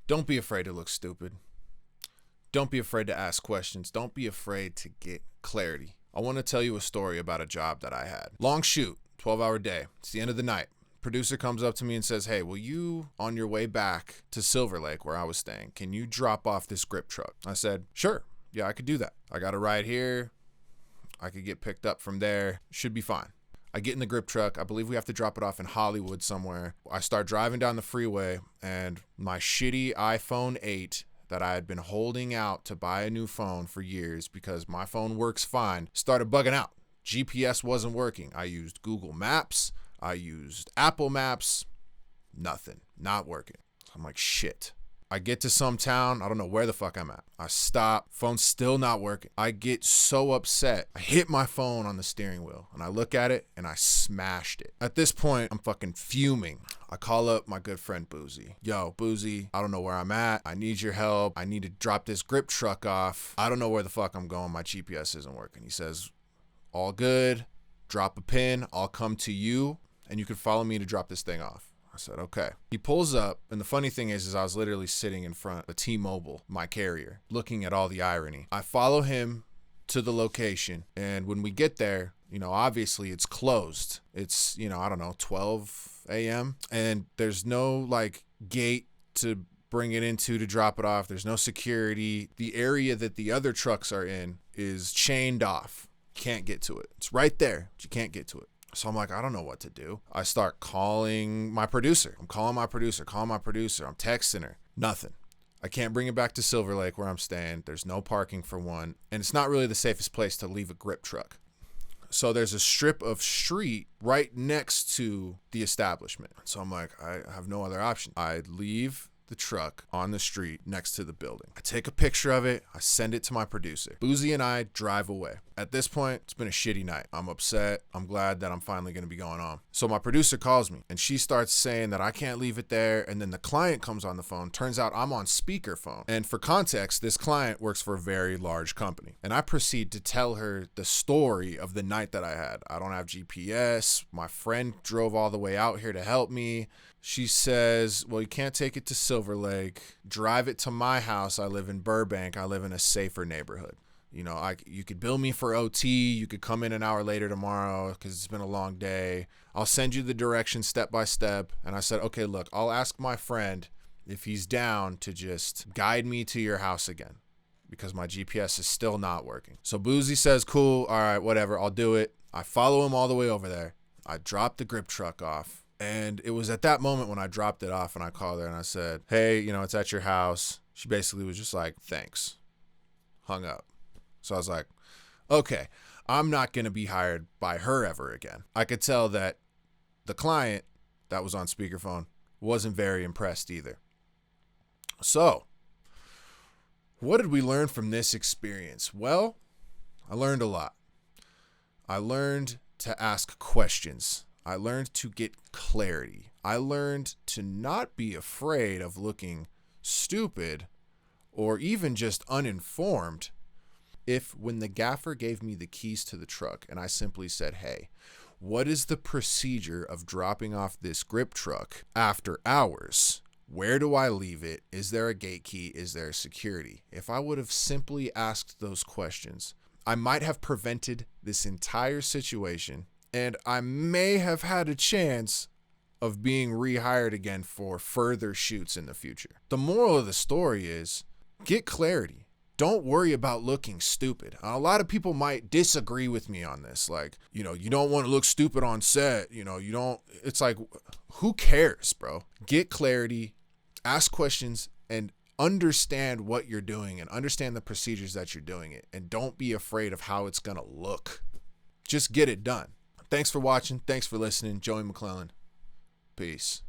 Don't be afraid to look stupid. Don't be afraid to ask questions. Don't be afraid to get clarity. I want to tell you a story about a job that I had. Long shoot, 12-hour day. It's the end of the night. Producer comes up to me and says, hey, will you, on your way back to Silver Lake where I was staying, can you drop off this grip truck? I said, sure. Yeah, I could do that. I got a ride here. I could get picked up from there. Should be fine. I get in the grip truck. I believe we have to drop it off in Hollywood somewhere. I start driving down the freeway, and my shitty iPhone 8 that I had been holding out to buy a new phone for years because my phone works fine started bugging out. GPS wasn't working. I used Google Maps. I used Apple Maps. Nothing. Not working. I'm like, shit. I get to some town. I don't know where the fuck I'm at. I stop. Phone's still not working. I get so upset. I hit my phone on the steering wheel and I look at it and I smashed it. At this point, I'm fucking fuming. I call up my good friend Boozy. Yo, Boozy, I don't know where I'm at. I need your help. I need to drop this grip truck off. I don't know where the fuck I'm going. My GPS isn't working. He says, all good. Drop a pin. I'll come to you and you can follow me to drop this thing off. I said, okay. He pulls up, and the funny thing is I was literally sitting in front of T-Mobile, my carrier, looking at all the irony. I follow him to the location, and when we get there, obviously it's closed. It's, I don't know, 12 a.m., and there's no, gate to bring it into to drop it off. There's no security. The area that the other trucks are in is chained off. Can't get to it. It's right there, but you can't get to it. So I'm like, I don't know what to do. I start calling my producer. I'm calling my producer. I'm texting her. Nothing. I can't bring it back to Silver Lake where I'm staying. There's no parking for one. And it's not really the safest place to leave a grip truck. So there's a strip of street right next to the establishment. So I'm like, I have no other option. I leave the truck on the street next to the building. I take a picture of it. I send it to my producer. Boozy and I drive away. At this point, it's been a shitty night. I'm upset. I'm glad that I'm finally going to be going on. So my producer calls me and she starts saying that I can't leave it there. And then the client comes on the phone. Turns out I'm on speakerphone. And for context, this client works for a very large company. And I proceed to tell her the story of the night that I had. I don't have GPS. My friend drove all the way out here to help me. She says, well, you can't take it to Silver Lake. Drive it to my house. I live in Burbank. I live in a safer neighborhood. You could bill me for OT. You could come in an hour later tomorrow because it's been a long day. I'll send you the directions step by step. And I said, okay, look, I'll ask my friend if he's down to just guide me to your house again because my GPS is still not working. So Boozy says, cool. All right, whatever. I'll do it. I follow him all the way over there. I drop the grip truck off. And it was at that moment when I dropped it off and I called her and I said, hey, it's at your house. She basically was just like, thanks. Hung up. So I was like, okay, I'm not going to be hired by her ever again. I could tell that the client that was on speakerphone wasn't very impressed either. So what did we learn from this experience? Well, I learned a lot. I learned to ask questions. I learned to get clarity. I learned to not be afraid of looking stupid or even just uninformed if when the gaffer gave me the keys to the truck and I simply said, hey, what is the procedure of dropping off this grip truck after hours? Where do I leave it? Is there a gate key? Is there security? If I would have simply asked those questions, I might have prevented this entire situation. And I may have had a chance of being rehired again for further shoots in the future. The moral of the story is get clarity. Don't worry about looking stupid. A lot of people might disagree with me on this. Like, you don't want to look stupid on set. It's like, who cares, bro? Get clarity, ask questions, and understand what you're doing and understand the procedures that you're doing it. And don't be afraid of how it's going to look. Just get it done. Thanks for watching. Thanks for listening. Joey McClellan. Peace.